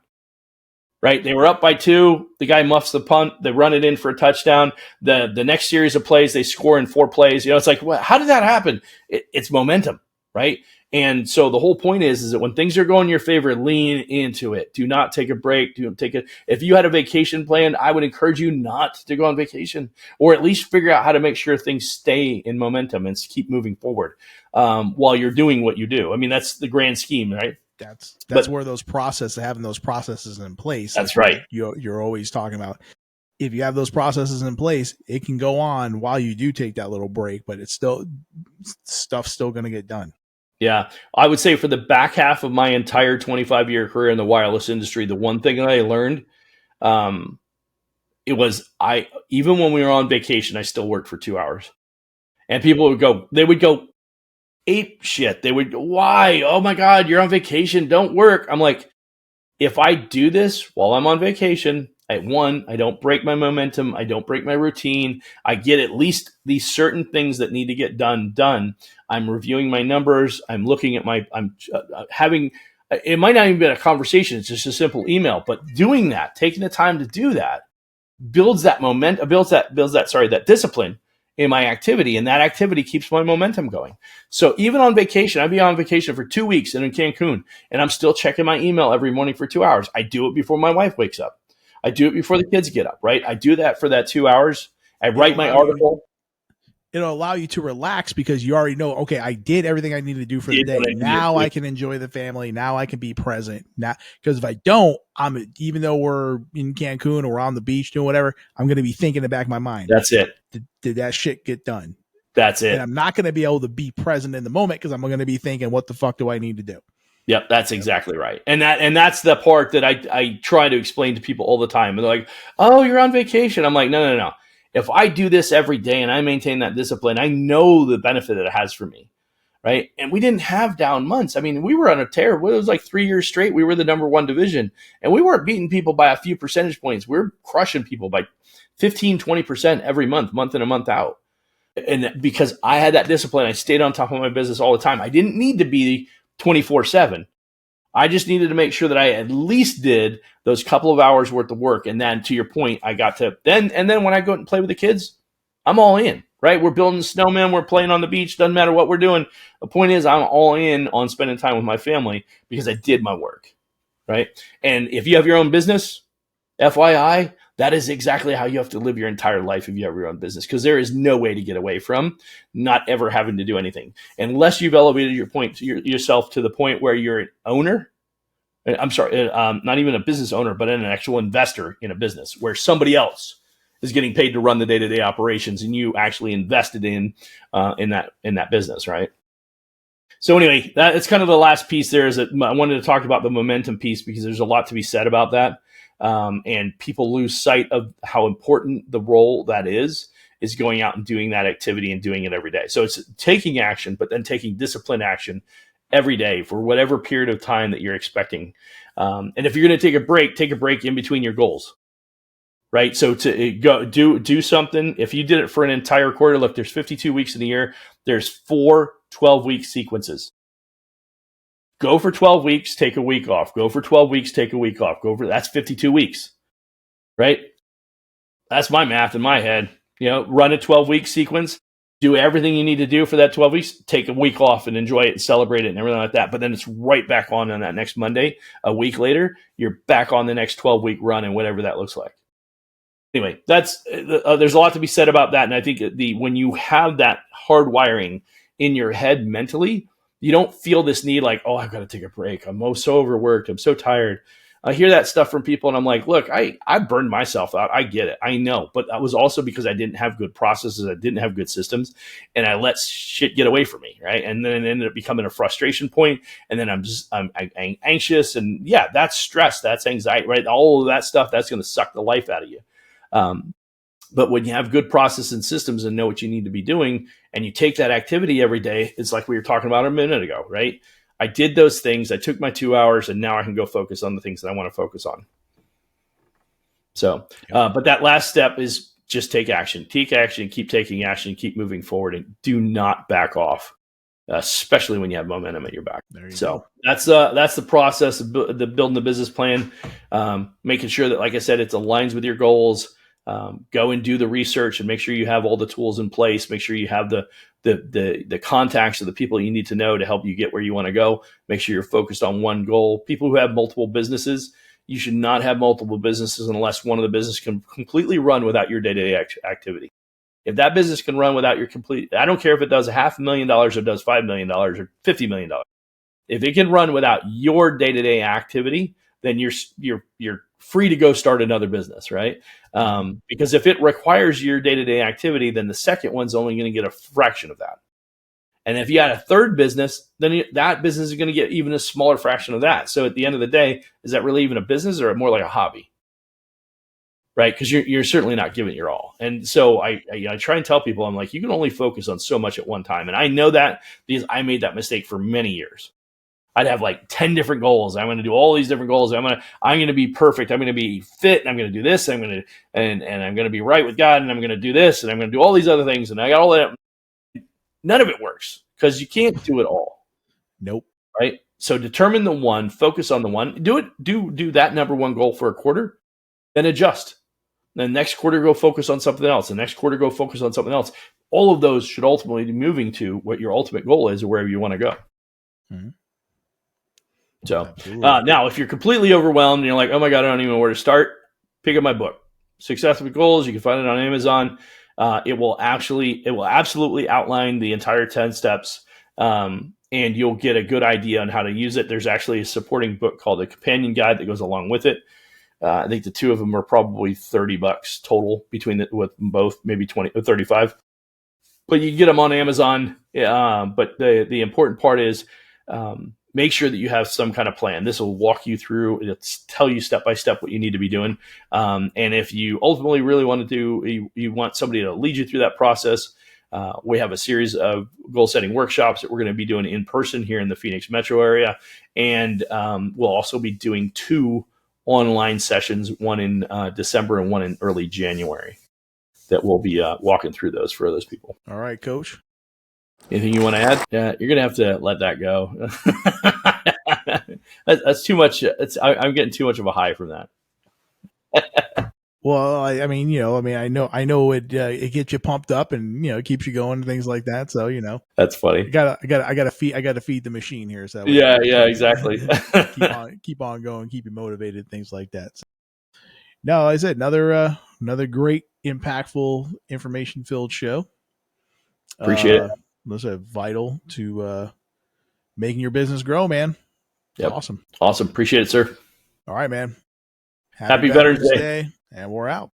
Right? They were up by 2. The guy muffs the punt. They run it in for a touchdown. The next series of plays, they score in 4 plays. It's like, how did that happen? It's momentum, right? And so the whole point is that when things are going in your favor, lean into it. Do not take a break. If you had a vacation planned, I would encourage you not to go on vacation, or at least figure out how to make sure things stay in momentum and keep moving forward while you're doing what you do. I mean, that's the grand scheme, right? That's where having those processes in place. That's right. You're always talking about. If you have those processes in place, it can go on while you do take that little break, but stuff's still going to get done. Yeah, I would say for the back half of my entire 25-year career in the wireless industry, the one thing that I learned, it was even when we were on vacation, I still worked for 2 hours, and people would go ape shit. They would, why? Oh my God, you're on vacation. Don't work. I'm like, if I do this while I'm on vacation, I don't break my momentum. I don't break my routine. I get at least these certain things that need to get done. I'm reviewing my numbers. I'm looking at having, it might not even be a conversation. It's just a simple email, but doing that, taking the time to do that builds that momentum, that discipline in my activity, and that activity keeps my momentum going. So even on vacation, I'd be on vacation for 2 weeks and in Cancun, and I'm still checking my email every morning for 2 hours. I do it before my wife wakes up. I do it before the kids get up, right? I do that for that 2 hours. I write my article. It'll allow you to relax because you already know, okay, I did everything I needed to do for the day. Now I can enjoy the family. Now I can be present. Now, because if I don't, even though we're in Cancun or we're on the beach doing whatever, I'm going to be thinking in the back of my mind. That's it. Did that shit get done? That's it. And I'm not going to be able to be present in the moment because I'm going to be thinking, what the fuck do I need to do? Yep, that's exactly right. And that's the part that I try to explain to people all the time. And they're like, oh, you're on vacation. I'm like, no. If I do this every day and I maintain that discipline, I know the benefit that it has for me, right? And we didn't have down months. I mean, we were on a tear. It was like 3 years straight. We were the number 1 division, and we weren't beating people by a few percentage points. We were crushing people by 15, 20% every month in and month out. And because I had that discipline, I stayed on top of my business all the time. I didn't need to be 24/7. I just needed to make sure that I at least did those couple of hours worth of work. And then, to your point, I got to then when I go out and play with the kids, I'm all in, right? We're building snowmen. We're playing on the beach. Doesn't matter what we're doing. The point is, I'm all in on spending time with my family because I did my work, right? And if you have your own business, FYI, that is exactly how you have to live your entire life if you have your own business, because there is no way to get away from not ever having to do anything unless you've elevated yourself to the point where you're an owner. I'm sorry, not even a business owner, but an actual investor in a business where somebody else is getting paid to run the day-to-day operations, and you actually invested in that business, right? So anyway, that's kind of the last piece there. Is that I wanted to talk about the momentum piece because there's a lot to be said about that. And people lose sight of how important the role that is going out and doing that activity and doing it every day. So it's taking action, but then taking disciplined action every day for whatever period of time that you're expecting. And if you're going to take a break in between your goals, right? So to go do something. If you did it for an entire quarter, look, there's 52 weeks in the year. There's 4 12-week sequences. Go for 12 weeks, take a week off. Go for 12 weeks, take a week off. That's 52 weeks, right? That's my math in my head. Run a 12-week sequence. do everything you need to do for that 12 weeks, take a week off and enjoy it and celebrate it and everything like that. But then it's right back on that next Monday. A week later, you're back on the next 12-week run and whatever that looks like. Anyway, that's there's a lot to be said about that. And I think when you have that hard wiring in your head mentally, you don't feel this need like, oh, I've got to take a break. I'm so overworked. I'm so tired. I hear that stuff from people and I'm like, look, I burned myself out. I get it. I know. But that was also because I didn't have good processes. I didn't have good systems and I let shit get away from me. Right. And then it ended up becoming a frustration point. And then I'm anxious. And yeah, that's stress. That's anxiety, right? All of that stuff, that's going to suck the life out of you. But when you have good process and systems and know what you need to be doing and you take that activity every day, it's like we were talking about a minute ago, right? I did those things. I took my 2 hours and now I can go focus on the things that I want to focus on. So, but that last step is just take action, keep taking action, keep moving forward and do not back off, especially when you have momentum at your back. So that's the process of building the business plan, making sure that, like I said, it aligns with your goals. Go and do the research and make sure you have all the tools in place. Make sure you have the contacts of the people you need to know to help you get where you want to go. Make sure you're focused on one goal. People who have multiple businesses, you should not have multiple businesses unless one of the business can completely run without your day-to-day activity. If that business can run without your I don't care if it does $500,000 or does $5 million or $50 million. If it can run without your day-to-day activity, then you're free to go start another business, right? Because if it requires your day-to-day activity, then the second one's only going to get a fraction of that. And if you had a third business, then that business is going to get even a smaller fraction of that. So at the end of the day, is that really even a business or more like a hobby? Right? Because you're certainly not giving it your all. And so I try and tell people, I'm like, you can only focus on so much at one time. And I know that because I made that mistake for many years. I'd have like 10 different goals. I'm going to do all these different goals. I'm going to be perfect. I'm going to be fit. And I'm going to do this. I'm going to, and I'm going to be right with God. And I'm going to do this. And I'm going to do all these other things. And I got all that. None of it works because you can't do it all. Nope. Right. So determine the one, focus on the one, do that number one goal for a quarter, then adjust. Then next quarter, go focus on something else. The next quarter, go focus on something else. All of those should ultimately be moving to what your ultimate goal is or wherever you want to go. Mm-hmm. So now if you're completely overwhelmed and you're like, oh my God, I don't even know where to start, pick up my book, Success with Goals. You can find it on Amazon. It will absolutely outline the entire 10 steps. And you'll get a good idea on how to use it. There's actually a supporting book called a companion guide that goes along with it. I think the two of them are probably $30 total with both, maybe 20 or 35. But you can get them on Amazon. But the important part is make sure that you have some kind of plan. This will walk you through. It'll tell you step by step what you need to be doing. And if you ultimately really want to you want somebody to lead you through that process, we have a series of goal setting workshops that we're going to be doing in person here in the Phoenix metro area. And we'll also be doing 2 online sessions, one in December and one in early January, that we'll be walking through those for those people. All right, Coach. Anything you want to add? Yeah, you're going to have to let that go. That's too much. I'm getting too much of a high from that. Well, I know it gets you pumped up and it keeps you going and things like that. So that's funny. I gotta feed the machine here. So yeah, exactly. keep on going, keep you motivated, things like that. So, no, like I said, another great, impactful, information filled show. Appreciate it. Those are vital to making your business grow, man. Yep. Awesome. Appreciate it, sir. All right, man. Happy Veterans Day. And we're out.